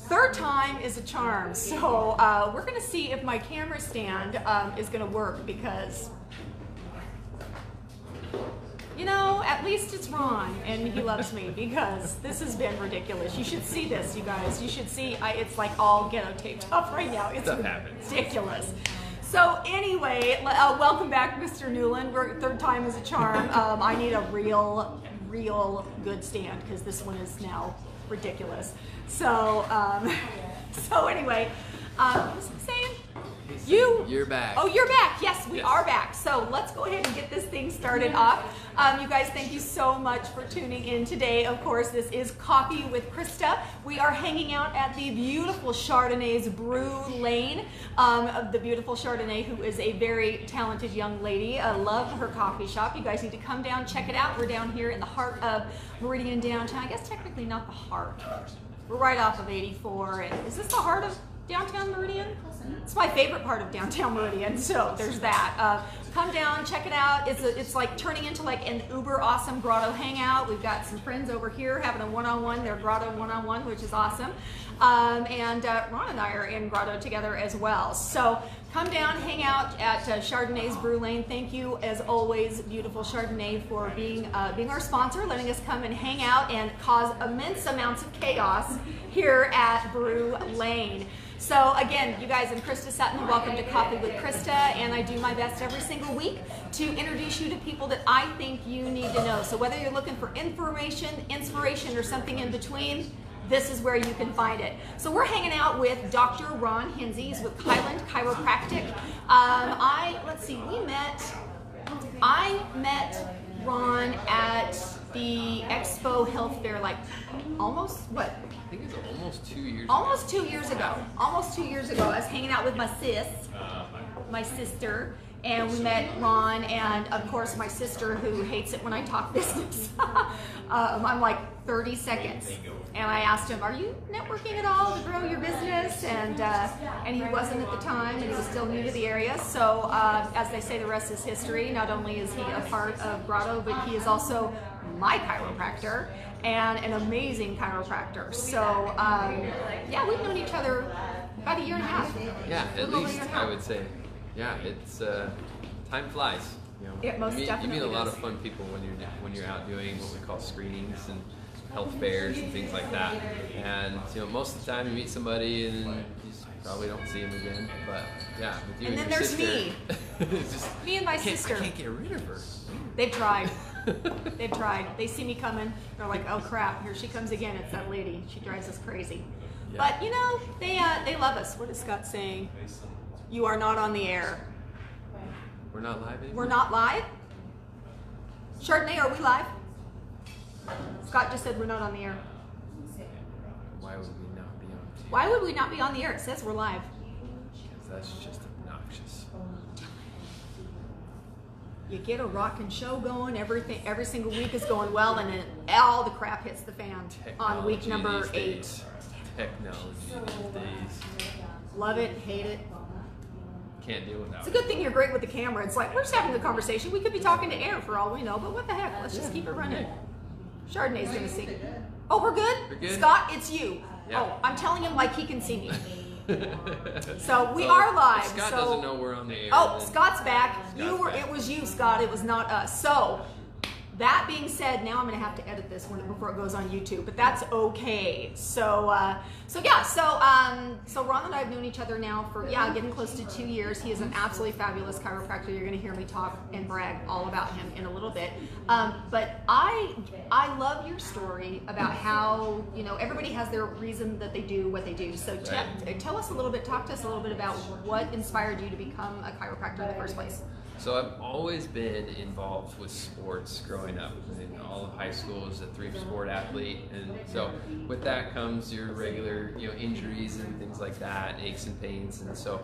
Third time is a charm. So we're gonna see if my camera stand is gonna work, because you know, at least it's Ron and he loves me, because this has been ridiculous. You should see this, you guys. You should see, it's like all ghetto taped up right now. It's ridiculous. So anyway, welcome back, Mr. Newland. Third time is a charm. I need a real good stand, because this one is now ridiculous. So, so anyway, what was I saying? You're back. Oh, you're back. Yes, we are back. So let's go ahead and get this thing started off. You guys, thank you so much for tuning in today. Of course, this is Coffee with Christa. We are hanging out at the beautiful Chardonnay's Brew Lane. The beautiful Chardonnay, who is a very talented young lady. I love her coffee shop. You guys need to come down, check it out. We're down here in the heart of Meridian downtown. I guess technically not the heart. We're right off of 84. And is this the heart of downtown Meridian? It's my favorite part of downtown Meridian, so there's that. Come down, check it out. It's like turning into like an uber awesome grotto hangout. We've got some friends over here having a one-on-one, their grotto one-on-one, which is awesome. And Ron and I are in grotto together as well. So come down, hang out at Chardonnay's Brew Lane. Thank you, as always, beautiful Chardonnay, for being our sponsor, letting us come and hang out and cause immense amounts of chaos here at Brew Lane. So again, you guys, I'm Christa Sutton. Welcome to Coffee with Christa, and I do my best every single week to introduce you to people that I think you need to know. So whether you're looking for information, inspiration, or something in between, this is where you can find it. So we're hanging out with Dr. Ron Henze. He's with Highland Chiropractic. I met Ron at the Expo Health Fair, like almost, what? I think it's almost 2 years ago. Almost 2 years ago. Almost 2 years ago. I was hanging out with my sister, and we met Ron, and of course my sister, who hates it when I talk business. I'm like 30 seconds. And I asked him, are you networking at all to grow your business? And he wasn't at the time, and he was still new to the area. So as they say, the rest is history. Not only is he a part of Grotto, but he is also my chiropractor, and an amazing chiropractor. So yeah, we've known each other about a year and a half. Yeah, at least I would say. Yeah, it's time flies. You know, it most definitely you meet a lot of fun people when you're out doing what we call screenings and health fairs and things like that. And you know, most of the time you meet somebody and you probably don't see them again. But yeah, with you and then your there's sister, me. just, Me and my sister. I can't get rid of her. They've tried. They've tried. They see me coming. They're like, oh crap, here she comes again. It's that lady. She drives us crazy. Yeah. But you know, they love us. What is Scott saying? You are not on the air. We're not live anymore? We're not live? Chardonnay, are we live? Scott just said we're not on the air. Why would we not be on the air? Why would we not be on the air? It says we're live. Because that's just obnoxious. You get a rockin' show going, every single week is going well, and then all the crap hits the fan on week number 8. Technology these days. Love it, hate it. Can't deal without it. It's a good thing you're great with the camera. It's like, we're just having a conversation. We could be talking to air for all we know, but what the heck? Let's just keep it running. Chardonnay's gonna see. Oh, we're good? We're good? It it's you. Yeah. Oh, I'm telling him like he can see me. So we are live. Scott so, doesn't know we're on the air. Oh, Scott's back. Scott's back. It was you, Scott. It was not us. So that being said, now I'm gonna have to edit this one before it goes on YouTube, but that's okay. So Ron and I have known each other now for getting close to 2 years. He is an absolutely fabulous chiropractor. You're gonna hear me talk and brag all about him in a little bit. But I love your story about how, you know, everybody has their reason that they do what they do. So tell us a little bit, talk to us a little bit about what inspired you to become a chiropractor in the first place. So I've always been involved with sports growing up. In all of high school as a 3-sport athlete, and so with that comes your regular, you know, injuries and things like that, aches and pains, and so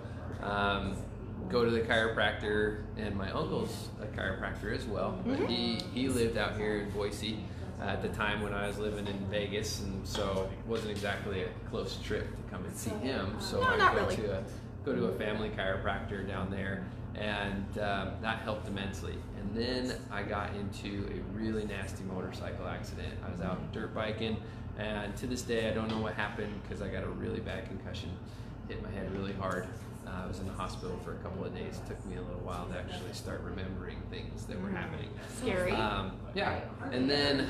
go to the chiropractor, and my uncle's a chiropractor as well, but he lived out here in Boise at the time when I was living in Vegas, and so it wasn't exactly a close trip to come and see him. So no, I go to a family chiropractor down there, and that helped immensely. And then I got into a really nasty motorcycle accident. I was out dirt biking, And to this day, I don't know what happened because I got a really bad concussion, hit my head really hard. I was in the hospital for a couple of days. It took me a little while to actually start remembering things that were happening. Scary. Yeah, and then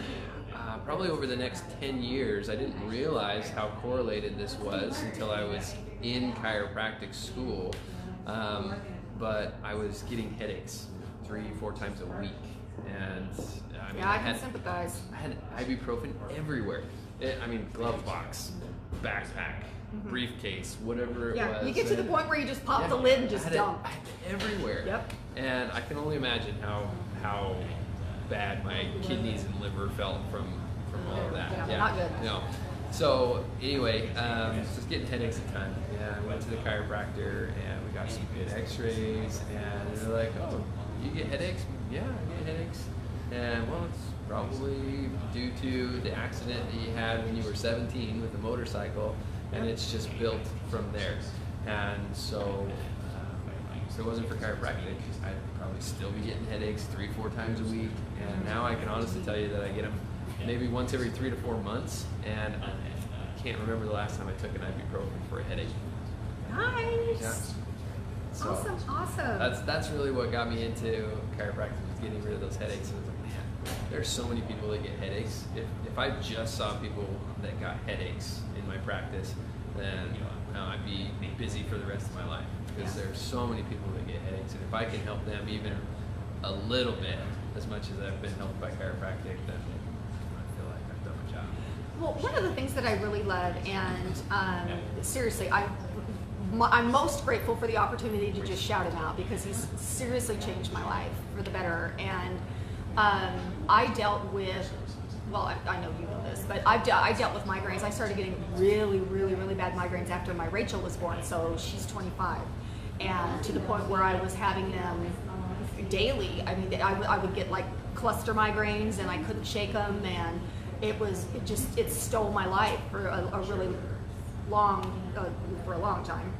probably over the next 10 years, I didn't realize how correlated this was until I was in chiropractic school. But I was getting headaches 3-4 times a week, and I mean, I can sympathize. I had ibuprofen everywhere. Glove box, backpack, briefcase, whatever it was. You get to the point where you just pop the lid and just dump. I had it everywhere. Yep. And I can only imagine how bad my kidneys and liver felt from all of that. Yeah, not good. So anyway, just getting headaches a ton. Yeah, I went to the chiropractor and we got some good X-rays, and they're like, "Oh, you get headaches?" Yeah, I get headaches. And well, it's probably due to the accident that you had when you were 17 with a motorcycle, and it's just built from there. And so, if it wasn't for chiropractic, I'd probably still be getting headaches 3-4 times a week. And now I can honestly tell you that I get them maybe once every 3 to 4 months, and I can't remember the last time I took an ibuprofen for a headache. Nice. Yeah. So Awesome. That's really what got me into chiropractic, was getting rid of those headaches. And I was like, man, there's so many people that get headaches. If I just saw people that got headaches in my practice, then I'd be busy for the rest of my life, because there's so many people that get headaches, and if I can help them even a little bit, as much as I've been helped by chiropractic, then I feel like I've done my job. Well, one of the things that I really love, and seriously, I'm most grateful for the opportunity to just shout him out, because he's seriously changed my life for the better. And I dealt with, well, I know you know this, but I dealt with migraines. I started getting really, really, really bad migraines after my Rachel was born, so she's 25. And to the point where I was having them daily. I mean, I would get like cluster migraines, and I couldn't shake them, and it stole my life for a really long, for a long time.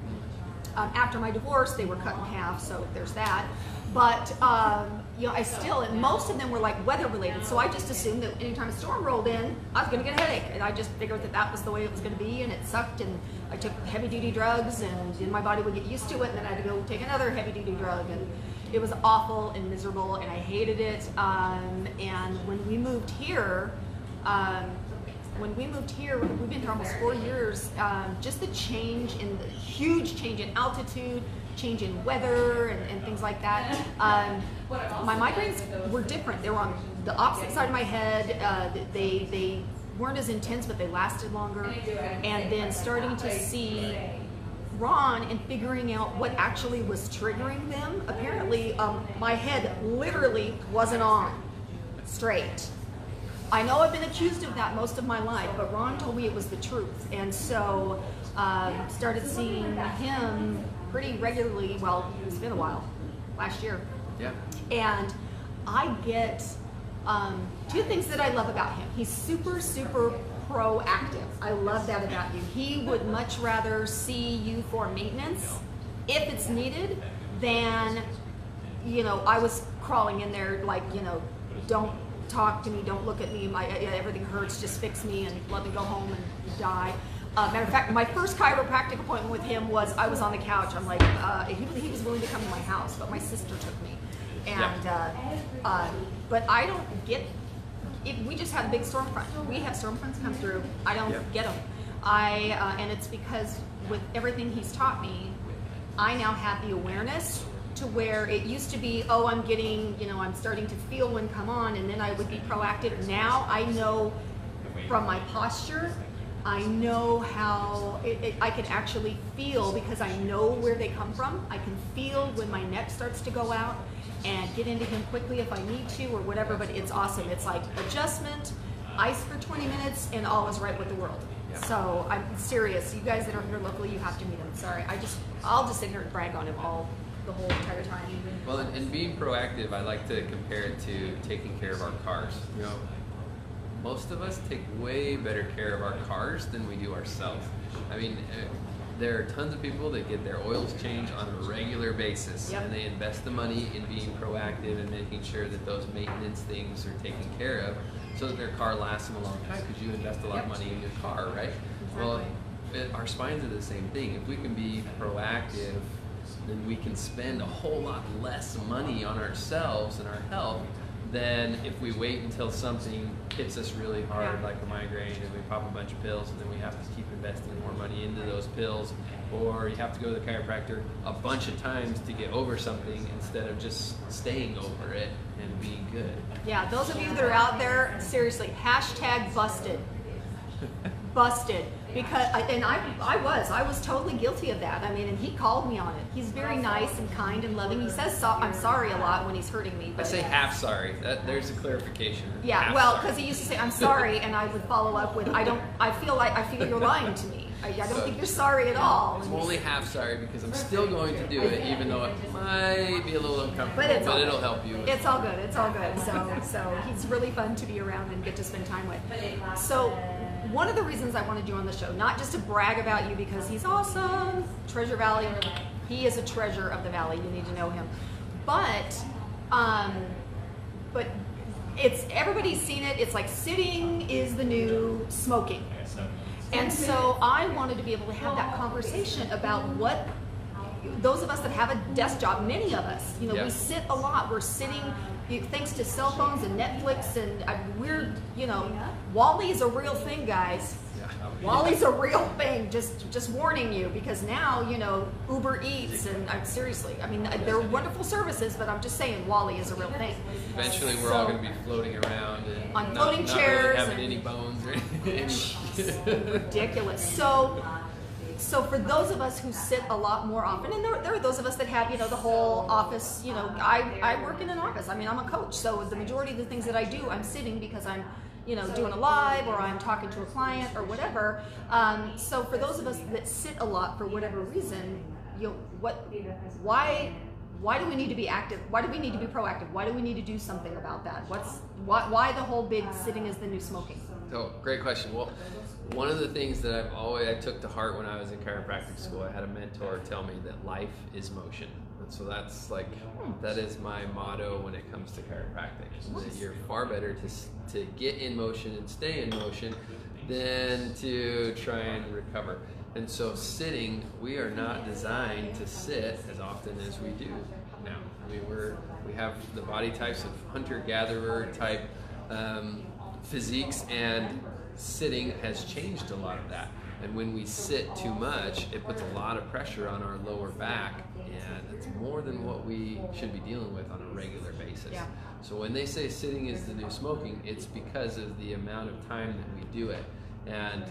After my divorce, they were cut in half, so there's that. But I still, and most of them were like weather related, so I just assumed that anytime a storm rolled in, I was going to get a headache, and I just figured that was the way it was going to be, and it sucked. And I took heavy duty drugs, and then my body would get used to it, and then I had to go take another heavy duty drug, and it was awful and miserable, and I hated it. And when we moved here, we've been here almost 4 years. Just the huge change in altitude, change in weather, and things like that. My migraines were different. They were on the opposite side of my head. They weren't as intense, but they lasted longer. And then starting to see Ron and figuring out what actually was triggering them. Apparently, my head literally wasn't on straight. I know I've been accused of that most of my life, but Ron told me it was the truth. And so started seeing him pretty regularly. Well, it's been a while, last year. Yeah. And I get two things that I love about him. He's super, super proactive. I love that about you. He would much rather see you for maintenance, if it's needed, than, I was crawling in there like, don't talk to me, don't look at me, everything hurts, just fix me and let me go home and die. Matter of fact, my first chiropractic appointment with him was, I was on the couch. I'm like, he was willing to come to my house, but my sister took me. And but I don't get, we just had a big storm front. We have storm fronts come through. I don't get them. And it's because with everything he's taught me, I now have the awareness to where it used to be, I'm getting, I'm starting to feel one come on, and then I would be proactive. Now I know from my posture, I know how I can actually feel, because I know where they come from. I can feel when my neck starts to go out and get into him quickly if I need to or whatever, but it's awesome. It's like adjustment, ice for 20 minutes, and all is right with the world. Yeah. So I'm serious. You guys that are here locally, you have to meet him. Sorry, I'll just sit here and brag on him the whole entire time. Well, and being proactive, I like to compare it to taking care of our cars. Most of us take way better care of our cars than we do ourselves. I mean, there are tons of people that get their oils changed on a regular basis, and they invest the money in being proactive and making sure that those maintenance things are taken care of. so that their car lasts them a long time, because you invest a lot of money in your car, right? Well, our spines are the same thing. If we can be proactive, then we can spend a whole lot less money on ourselves and our health than if we wait until something hits us really hard, like a migraine, and we pop a bunch of pills, and then we have to keep investing more money into those pills, or you have to go to the chiropractor a bunch of times to get over something instead of just staying over it and being good. Yeah, those of you that are out there, seriously, hashtag busted. Busted. Because, I was totally guilty of that. I mean, and he called me on it. He's very nice and kind and loving. He says, I'm sorry a lot when he's hurting me. But I say half sorry. There's a clarification. Yeah, half well, because he used to say, I'm sorry, and I would follow up with, I feel you're lying to me. I don't think you're sorry at all. I'm only half sorry because I'm still going to do it, even though it might be a little uncomfortable, but it'll help you. It's all good. It's all good. So he's really fun to be around and get to spend time with. So one of the reasons I wanted you on the show, not just to brag about you because he's awesome, Treasure Valley, he is a treasure of the Valley. You need to know him, but it's, everybody's seen it. It's like sitting is the new smoking. And so I wanted to be able to have that conversation about what those of us that have a desk job, many of us, we sit a lot. We're sitting thanks to cell phones and Netflix, and we're, Wally's a real thing, guys. Wally's a real thing. Just warning you, because now Uber Eats and seriously, I mean, they're wonderful services, but I'm just saying Wally is a real thing. Eventually, we're all going to be floating around and on floating chairs, not really having any bones or anything. Ridiculous. So for those of us who sit a lot more often, and there are those of us that have, the whole office, I work in an office. I mean, I'm a coach, so the majority of the things that I do, I'm sitting because I'm, doing a live, or I'm talking to a client or whatever. So for those of us that sit a lot for whatever reason, why do we need to be active? Why do we need to be proactive? Why do we need to do something about that? Why the whole big sitting is the new smoking? So, great question. Well, one of the things that I took to heart when I was in chiropractic school, I had a mentor tell me that life is motion. And so that is my motto when it comes to chiropractic. That you're far better to get in motion and stay in motion than to try and recover. And so sitting, we are not designed to sit as often as we do now. I mean, we have the body types of hunter-gatherer type physiques, and sitting has changed a lot of that. And when we sit too much, it puts a lot of pressure on our lower back, and it's more than what we should be dealing with on a regular basis. Yeah. So when they say sitting is the new smoking, it's because of the amount of time that we do it. And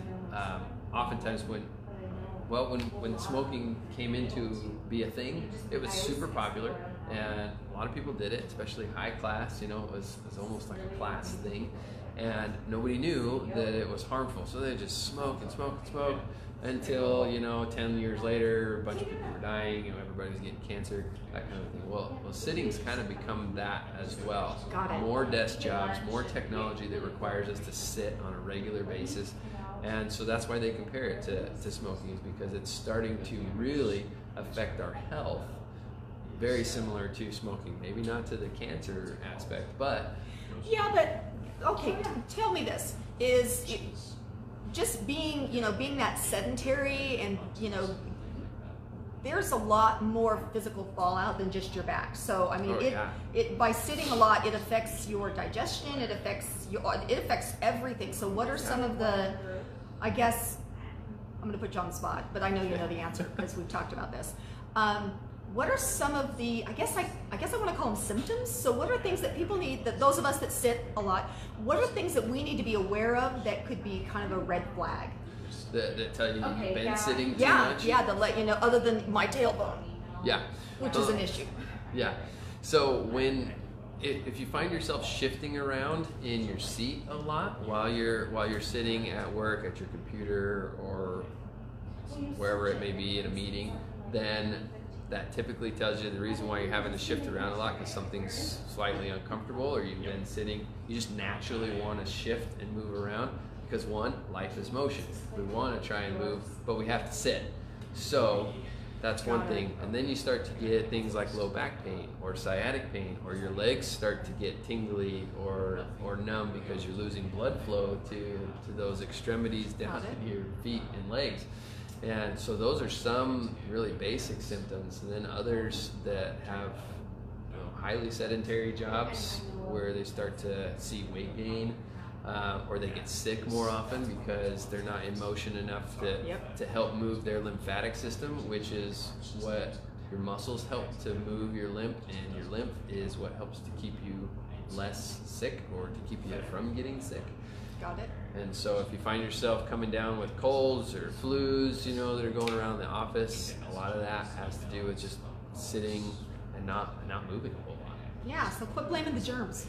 oftentimes when smoking came into be a thing, it was super popular, and a lot of people did it, especially high class. It was almost like a class thing. And nobody knew that it was harmful, so they just smoke and smoke and smoke until 10 years later, a bunch of people were dying, everybody was getting cancer, that kind of thing. Well, sitting's kind of become that as well. Got it. More desk jobs, more technology that requires us to sit on a regular basis, and so that's why they compare it to smoking, is because it's starting to really affect our health. Very similar to smoking, maybe not to the cancer aspect, but yeah, but. Okay, tell me this, is just being that sedentary, and there's a lot more physical fallout than just your back. So I mean, it by sitting a lot, it affects your digestion, it affects everything. So what are some of the, I guess I'm going to put you on the spot, but I know you know the answer because we've talked about this. What are some of the, I guess I want to call them symptoms. So what are things that people need, that those of us that sit a lot, what are things that we need to be aware of that could be kind of a red flag? That tell you you've been sitting too much? Yeah, that let you know, other than my tailbone. Yeah. Which is an issue. Yeah. So if you find yourself shifting around in your seat a lot while you're sitting at work, at your computer, or wherever it may be in a meeting, then that typically tells you the reason why you're having to shift around a lot, because something's slightly uncomfortable, or you've been sitting. You just naturally want to shift and move around, because one, life is motion. We want to try and move, but we have to sit. So That's one thing. And then you start to get things like low back pain or sciatic pain, or your legs start to get tingly or numb because you're losing blood flow to those extremities down in your feet and legs. And so those are some really basic symptoms. And then others that have highly sedentary jobs where they start to see weight gain, or they get sick more often because they're not in motion enough to help move their lymphatic system, which is what your muscles help to move your lymph, and your lymph is what helps to keep you less sick or to keep you from getting sick. Got it. And so if you find yourself coming down with colds or flus, that are going around the office, a lot of that has to do with just sitting and not moving a whole lot. Yeah, so quit blaming the germs.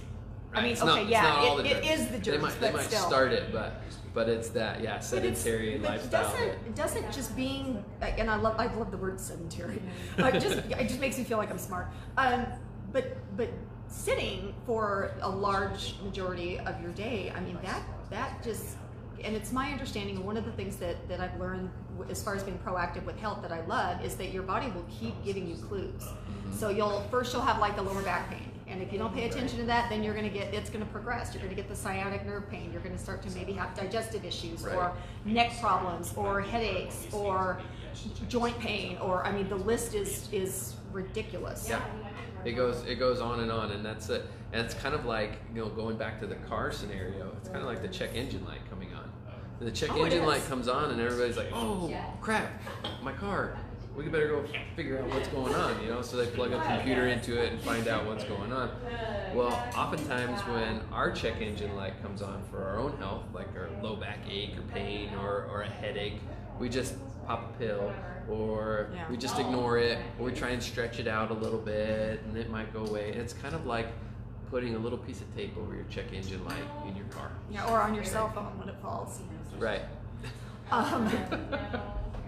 Right. I mean, it is the germs, they might start it, but it's that sedentary lifestyle. It doesn't just being, and I love the word sedentary. It just makes me feel like I'm smart. But sitting for a large majority of your day, I mean that just, and it's my understanding, and one of the things that I've learned as far as being proactive with health that I love is that your body will keep giving you clues. Mm-hmm. So you'll have like the lower back pain. And if you don't pay attention to that, then it's going to progress. You're going to get the sciatic nerve pain. You're going to start to maybe have digestive issues or neck problems or headaches or joint pain, or, I mean, the list is ridiculous. Yeah, it goes on, and that's it. And it's kind of like, going back to the car scenario, it's kind of like the check engine light coming on. And the check engine light comes on and everybody's like, oh crap, my car. We better go figure out what's going on, so they plug a computer into it and find out what's going on. Well, oftentimes when our check engine light comes on for our own health, like our low back ache or pain or a headache, we just pop a pill, or we just ignore it, or we try and stretch it out a little bit and it might go away. And it's kind of like putting a little piece of tape over your check engine light in your car. Yeah, or on your cell phone when it falls. Right.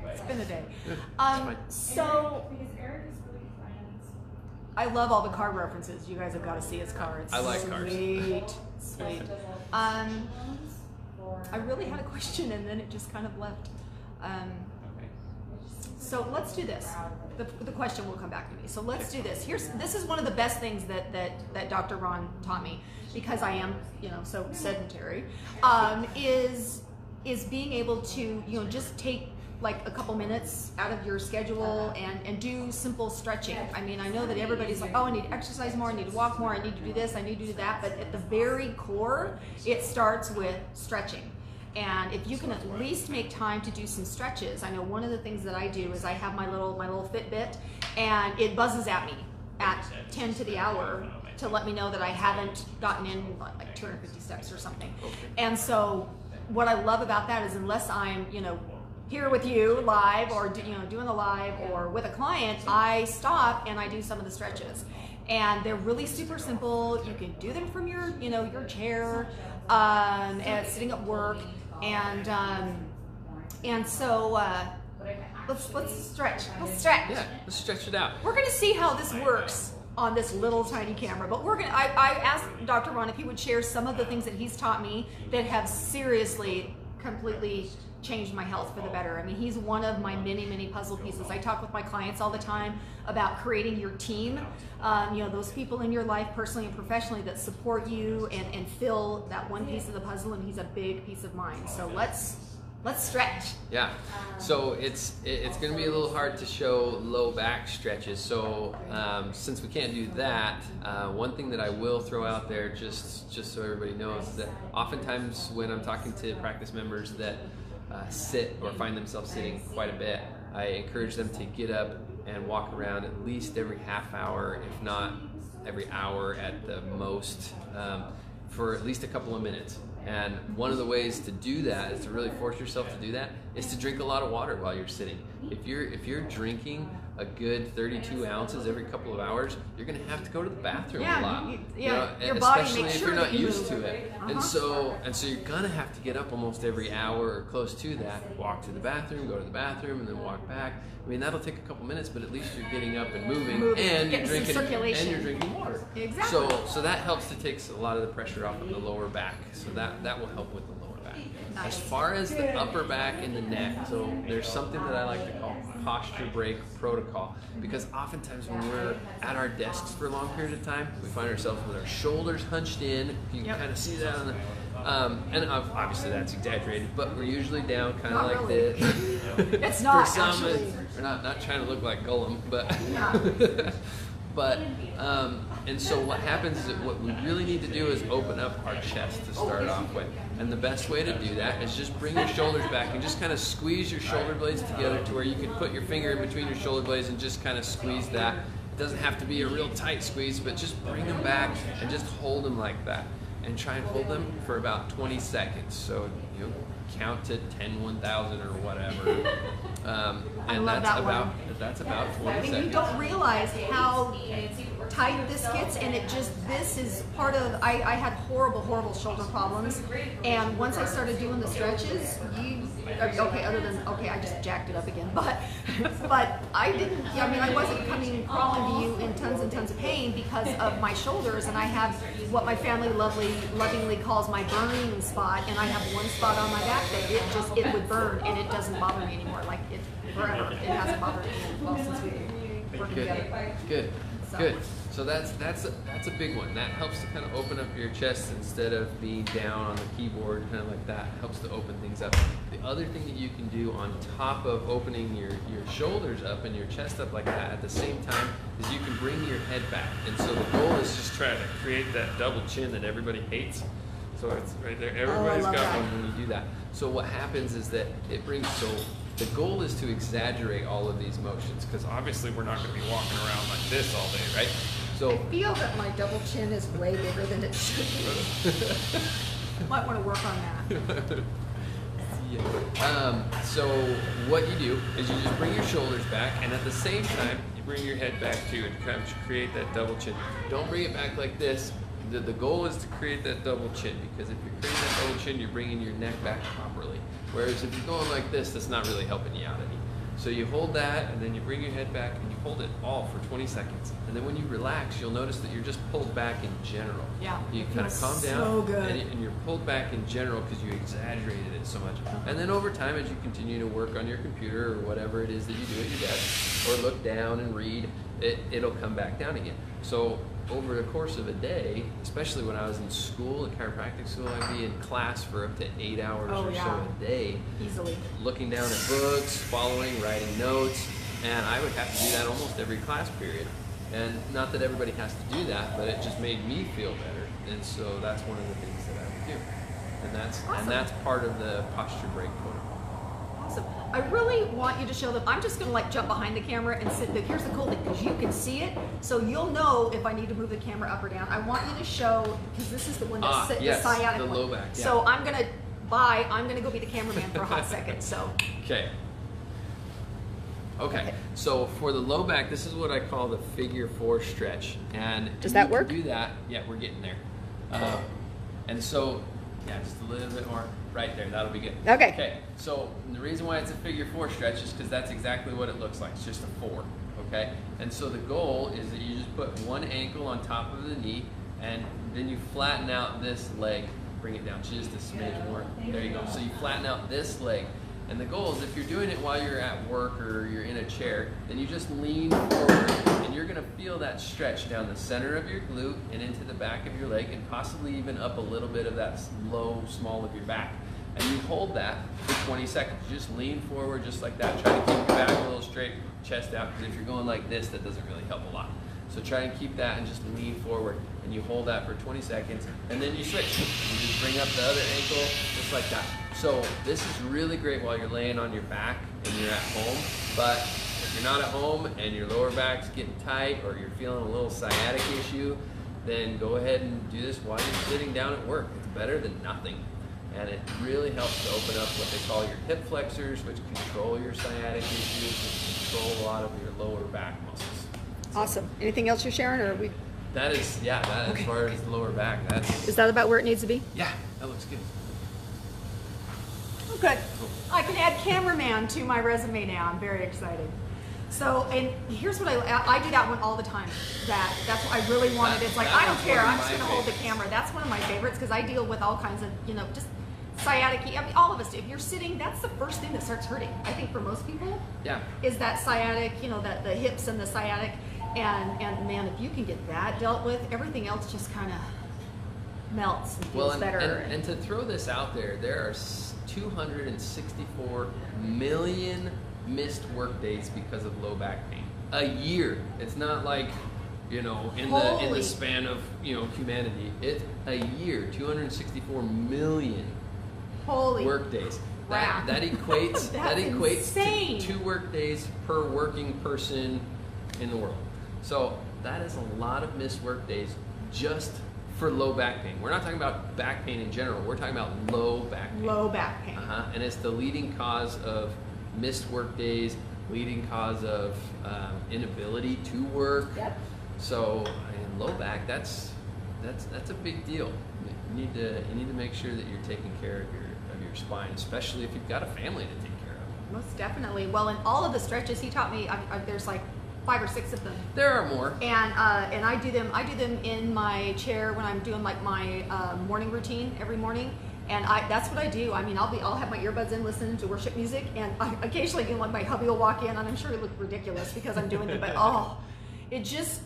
It's been a day. So I love all the car references. You guys have got to see his car. It's I like cars. Sweet. I really had a question and then it just kind of left. So let's do this. The question will come back to me. So let's do this. This is one of the best things that Dr. Ron taught me, because I am, so sedentary, is being able to, just take like a couple minutes out of your schedule and do simple stretching. I mean, I know that everybody's like, oh, I need to exercise more, I need to walk more, I need to do this, I need to do that, but at the very core, it starts with stretching. And if you can at least make time to do some stretches, I know one of the things that I do is I have my little Fitbit, and it buzzes at me at 10 to the hour to let me know that I haven't gotten in like 250 steps or something. And so what I love about that is, unless I'm, here with you live, or doing the live, or with a client, I stop and I do some of the stretches, and they're really super simple. You can do them from your your chair, and sitting at work, and so let's stretch. Yeah, let's stretch it out. We're gonna see how this works on this little tiny camera, but I asked Dr. Ron if he would share some of the things that he's taught me that have seriously completely changed my health for the better. I mean, he's one of my many puzzle pieces. I talk with my clients all the time about creating your team, those people in your life, personally and professionally, that support you and fill that one piece of the puzzle, and he's a big piece of mine. So let's stretch. Yeah. So it's going to be a little hard to show low back stretches. So since we can't do that, one thing that I will throw out there, just so everybody knows, that oftentimes when I'm talking to practice members that sit or find themselves sitting quite a bit, I encourage them to get up and walk around at least every half hour, if not every hour at the most, for at least a couple of minutes. And one of the ways to do that is to really force yourself to do that is to drink a lot of water while you're sitting. If you're drinking a good 32 ounces every couple of hours, you're going to have to go to the bathroom a lot. Your body especially makes if sure you're not that you used move. to it. And so you're going to have to get up almost every hour or close to that, walk to the bathroom, go to the bathroom, and then walk back. I mean, that'll take a couple minutes, but at least you're getting up and moving and you're drinking water. Exactly. So that helps to take a lot of the pressure off of the lower back. So that will help with the lower back. As far as the upper back and the neck, so there's something that I like to call posture break protocol, because oftentimes when we're at our desks for a long period of time, we find ourselves with our shoulders hunched in. You can kind of see that on the, and obviously that's exaggerated, but we're usually down kind of like really. this. It's not, For some, actually. we're not trying to look like Gollum, but but and so what happens is that what we really need to do is open up our chest to start off with. And the best way to do that is just bring your shoulders back and just kind of squeeze your shoulder blades together to where you can put your finger in between your shoulder blades and just kind of squeeze that. It doesn't have to be a real tight squeeze, but just bring them back and just hold them like that. And try and hold them for about 20 seconds. So you count to 10, 1,000 or whatever. And that's about 20 And seconds. you don't realize how tight this gets, and this is part of, I had horrible shoulder problems, and once I started doing the stretches, I just jacked it up again, but I didn't, I wasn't crawling to you in tons and tons of pain because of my shoulders, and I have what my family lovingly calls my burning spot, and I have one spot on my back that it would burn, and it doesn't bother me anymore, like it forever. It hasn't bothered me since we worked together. Good. So that's a big one. That helps to kind of open up your chest instead of being down on the keyboard, kind of like that. Helps to open things up. The other thing that you can do on top of opening your shoulders up and your chest up like that at the same time is you can bring your head back. And so the goal is just trying to create that double chin that everybody hates. So it's right there. Everybody's got one when you do that. So what happens is that it brings, so the goal is to exaggerate all of these motions, because obviously we're not going to be walking around like this all day, right? So I feel that my double chin is way bigger than it should be. Might want to work on that. So what you do is you just bring your shoulders back, and at the same time you bring your head back too, and kind of create that double chin. Don't bring it back like this. The goal is to create that double chin, because if you're creating that double chin, you're bringing your neck back properly. Whereas if you're going like this, that's not really helping you out any. So you hold that, and then you bring your head back, and you hold it all for 20 seconds. And then when you relax, you'll notice that you're just pulled back in general. Yeah. You kind of calm down, so good. and you're pulled back in general because you exaggerated it so much. And then over time, as you continue to work on your computer or whatever it is that you do at your desk, or look down and read, it'll come back down again. So over the course of a day, especially when I was in school, in chiropractic school, I'd be in class for up to 8 hours so a day. Easily. Looking down at books, following, writing notes, and I would have to do that almost every class period. And not that everybody has to do that, but it just made me feel better. And so that's one of the things that I would do. And that's part of the posture break protocol. Awesome. I really want you to show them. I'm just going to jump behind the camera and sit. But here's the cool thing, because you can see it, so you'll know if I need to move the camera up or down. I want you to show, because this is the one that's the sciatic the one. low back. Yeah. So I'm going to go be the cameraman for a hot second. So. Okay. So for the low back, this is what I call the figure 4 stretch. And does that work? Do that. Yeah, we're getting there. And so, yeah, just a little bit more. Right there, that'll be good. Okay, so the reason why it's a figure 4 stretch is because that's exactly what it looks like. It's just a 4, okay? And so the goal is that you just put one ankle on top of the knee, and then you flatten out this leg. Bring it down just a smidge more. There you go. So you flatten out this leg. And the goal is, if you're doing it while you're at work or you're in a chair, then you just lean forward, and you're going to feel that stretch down the center of your glute and into the back of your leg, and possibly even up a little bit of that low small of your back. And you hold that for 20 seconds. You just lean forward just like that. Try to keep your back a little straight, chest out, because if you're going like this, that doesn't really help a lot. So try and keep that and just lean forward. And you hold that for 20 seconds, and then you switch. You just bring up the other ankle, just like that. So this is really great while you're laying on your back and you're at home. But if you're not at home and your lower back's getting tight, or you're feeling a little sciatic issue, then go ahead and do this while you're sitting down at work. It's better than nothing. And it really helps to open up what they call your hip flexors, which control your sciatic issues, which control a lot of your lower back muscles. Awesome. Anything else you're sharing, or are we? That is, as far as the lower back, Is that about where it needs to be? Yeah, that looks good. Oh, good. I can add cameraman to my resume now. I'm very excited. So, and here's what I do that one all the time. That's what I really wanted. It's like, I don't care. I'm just going to hold the camera. That's one of my favorites, because I deal with all kinds of, just sciatic, I mean, all of us do. If you're sitting, that's the first thing that starts hurting. I think for most people, Yeah. is that sciatic, you know, that the hips and the sciatic. And man, if you can get that dealt with, everything else just kind of melts and feels better. And to throw this out there, there are 264 million missed work days because of low back pain a year. It's not like, you know, in the span of, you know, humanity. It's a year, 264 million work days. That equates insane. to 2 work days per working person in the world. So that is a lot of missed work days just for low back pain. We're not talking about back pain in general. We're talking about low back pain. Low back pain. And it's the leading cause of missed work days, leading cause of inability to work. Yep. So in low back, that's a big deal. You need to make sure that you're taking care of your spine, especially if you've got a family to take care of. Most definitely. Well, in all of the stretches he taught me, there's like 5 or 6 of them. There are more. And I do them in my chair when I'm doing like my morning routine every morning. And that's what I do. I mean, I'll have my earbuds in listening to worship music, and I occasionally, you know, like my hubby will walk in, and I'm sure it looks ridiculous because I'm doing it, but it just,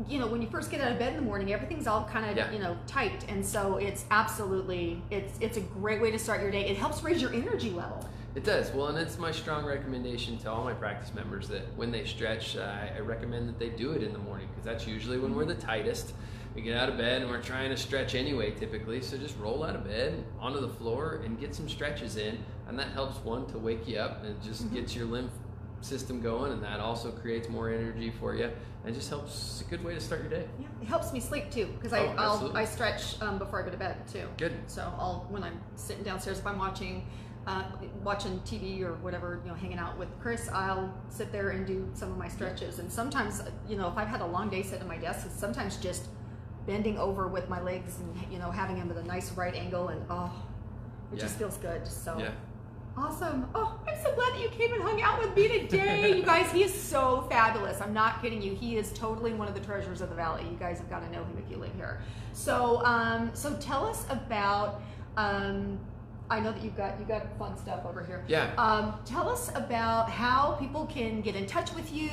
you know, when you first get out of bed in the morning, everything's all kind of, you know, tight, and so it's absolutely, it's a great way to start your day. It helps raise your energy level. It does. Well, and it's my strong recommendation to all my practice members that when they stretch, I recommend that they do it in the morning, because that's usually when we're the tightest. We get out of bed and we're trying to stretch anyway, typically. So just roll out of bed onto the floor and get some stretches in, and that helps, one, to wake you up and just gets your lymph system going, and that also creates more energy for you, and just helps. It's a good way to start your day. Yeah, it helps me sleep too, because I stretch before I go to bed too. Good. So when I'm sitting downstairs, if I'm watching TV or whatever, you know, hanging out with Chris, I'll sit there and do some of my stretches. And sometimes, you know, if I've had a long day sitting at my desk, it's sometimes just bending over with my legs and, you know, having them at a nice right angle, and it just feels good. So awesome. Oh, I'm so glad that you came and hung out with me today. You guys, he is so fabulous. I'm not kidding you. He is totally one of the treasures of the valley. You guys have got to know him if you live here. So so tell us about I know that you've got fun stuff over here. Yeah. Tell us about how people can get in touch with you,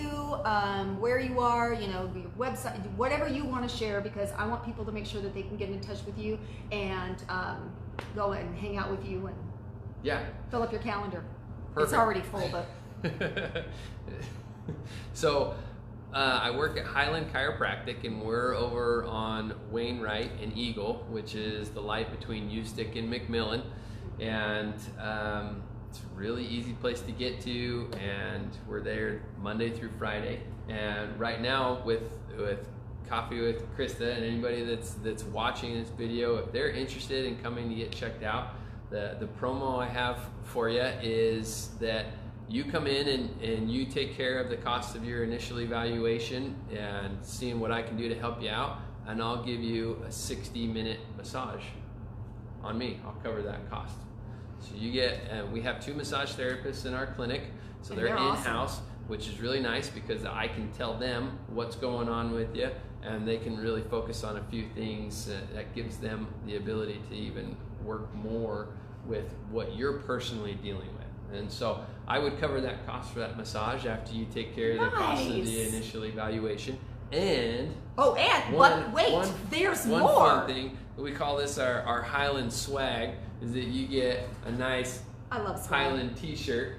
where you are, you know, your website, whatever you want to share, because I want people to make sure that they can get in touch with you and go and hang out with you and fill up your calendar. Perfect. It's already full, but. So I work at Highland Chiropractic, and we're over on Wainwright and Eagle, which is the light between Ustick and McMillan. And it's a really easy place to get to, and we're there Monday through Friday. And right now with Coffee with Christa, and anybody that's watching this video, if they're interested in coming to get checked out, the promo I have for you is that you come in and you take care of the cost of your initial evaluation and seeing what I can do to help you out, and I'll give you a 60-minute massage on me. I'll cover that cost. So you get, we have 2 massage therapists in our clinic, so they're in-house, awesome, which is really nice because I can tell them what's going on with you, and they can really focus on a few things that gives them the ability to even work more with what you're personally dealing with. And so I would cover that cost for that massage after you take care of the cost of the initial evaluation. And there's one more. Fun thing, we call this our Highland swag, is that you get a nice Highland t-shirt.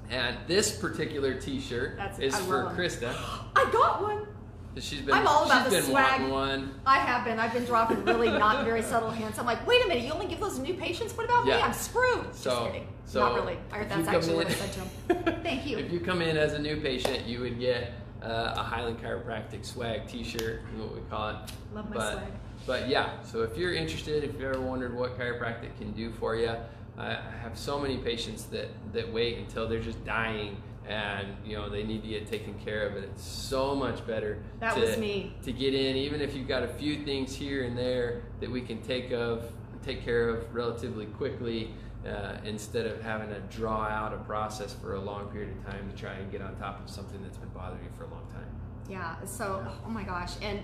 And this particular t-shirt is for Christa. I got one. I'm all about the swag. One. I have been. I've been dropping really not very subtle hints. I'm like, wait a minute, you only give those to new patients? What about me? I'm screwed. Just kidding. Not really. That's actually what I said to him. Thank you. If you come in as a new patient, you would get a Highland Chiropractic swag t-shirt, is what we call it. Love my swag. But yeah, so if you're interested, if you've ever wondered what chiropractic can do for you, I have so many patients that wait until they're just dying and, you know, they need to get taken care of. It. It's so much better to get in, even if you've got a few things here and there that we can take care of relatively quickly, instead of having to draw out a process for a long period of time to try and get on top of something that's been bothering you for a long time. Yeah, so, oh my gosh. And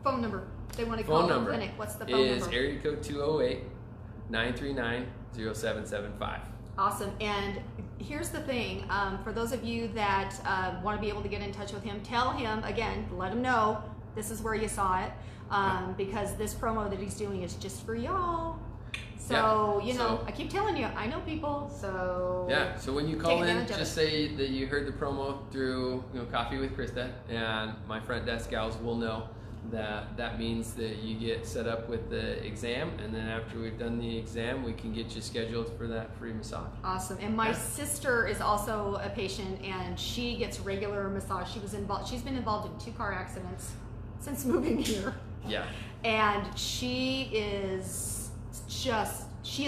phone number, they want to call the clinic. What's the phone number? Is area code 208 939-0775. Awesome. And here's the thing, for those of you that want to be able to get in touch with him, tell him, again, let him know this is where you saw it, because this promo that he's doing is just for y'all. So, you know, I keep telling you, I know people, so... Yeah, so when you call in, just say that you heard the promo through, Coffee with Christa, and my front desk gals will know that means that you get set up with the exam, and then after we've done the exam, we can get you scheduled for that free massage. Awesome. And my sister is also a patient, and she gets regular massage. She's been involved in 2 car accidents since moving here. Yeah. And she is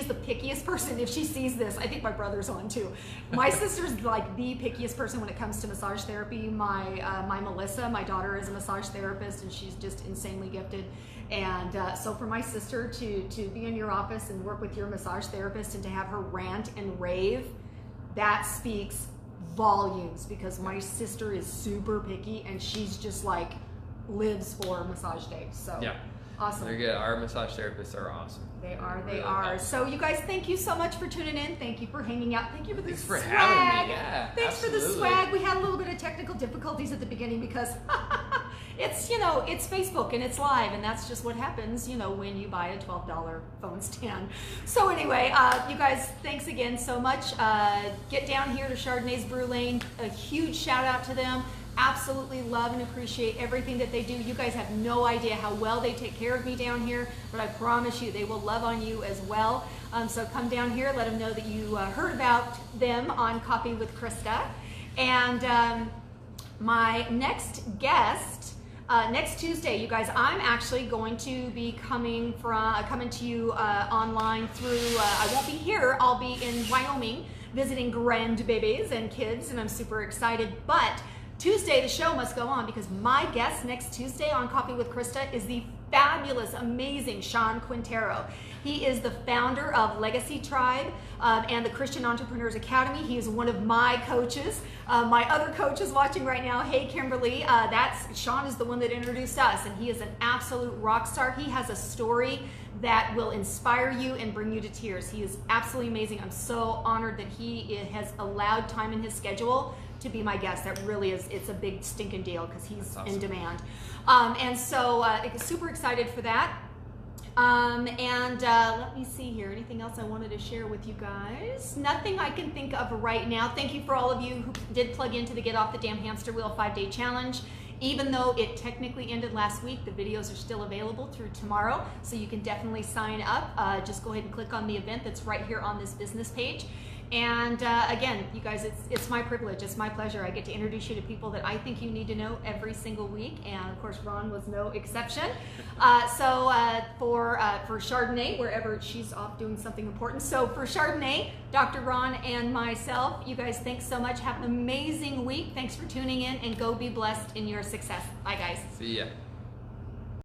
the pickiest person. If she sees this, I think my brother's on too. My sister's like the pickiest person when it comes to massage therapy. My Melissa, my daughter, is a massage therapist, and she's just insanely gifted. And so for my sister to be in your office and work with your massage therapist and to have her rant and rave, that speaks volumes, because my sister is super picky, and she's just like lives for massage days. So yeah. Awesome. They're good. Our massage therapists are awesome. They are. They really are. helpful. So you guys, thank you so much for tuning in. Thank you for hanging out. Thank you for the swag. Thanks for having me. Yeah, Thanks absolutely. for the swag. We had a little bit of technical difficulties at the beginning because it's it's Facebook and it's live, and that's just what happens when you buy a $12 phone stand. So anyway, you guys, thanks again so much. Get down here to Chardonnay's Brew Lane. A huge shout out to them. Absolutely love and appreciate everything that they do. You guys have no idea how well they take care of me down here, but I promise you they will love on you as well. So come down here, let them know that you heard about them on Coffee with Christa. And my next guest, next Tuesday, you guys, I'm actually going to be coming to you online through, I won't be here, I'll be in Wyoming visiting grandbabies and kids, and I'm super excited. But Tuesday, the show must go on, because my guest next Tuesday on Coffee with Christa is the fabulous, amazing Sean Quintero. He is the founder of Legacy Tribe and the Christian Entrepreneurs Academy. He is one of my coaches. My other coach is watching right now. Hey, Kimberly. Sean is the one that introduced us, and he is an absolute rock star. He has a story that will inspire you and bring you to tears. He is absolutely amazing. I'm so honored that he has allowed time in his schedule to be my guest. That really is, it's a big stinking deal, because he's awesome. In demand. And so super excited for that. Let me see here. Anything else I wanted to share with you guys? Nothing I can think of right now. Thank you for all of you who did plug into the Get Off the Damn Hamster Wheel 5-day challenge. Even though it technically ended last week, the videos are still available through tomorrow, so you can definitely sign up. Just go ahead and click on the event that's right here on this business page. And again, you guys, it's my privilege, it's my pleasure. I get to introduce you to people that I think you need to know every single week, and of course Ron was no exception. For Chardonnay, wherever she's off doing something important. So for Chardonnay, Dr. Ron and myself, you guys, thanks so much. Have an amazing week. Thanks for tuning in, and go be blessed in your success. Bye, guys. See ya.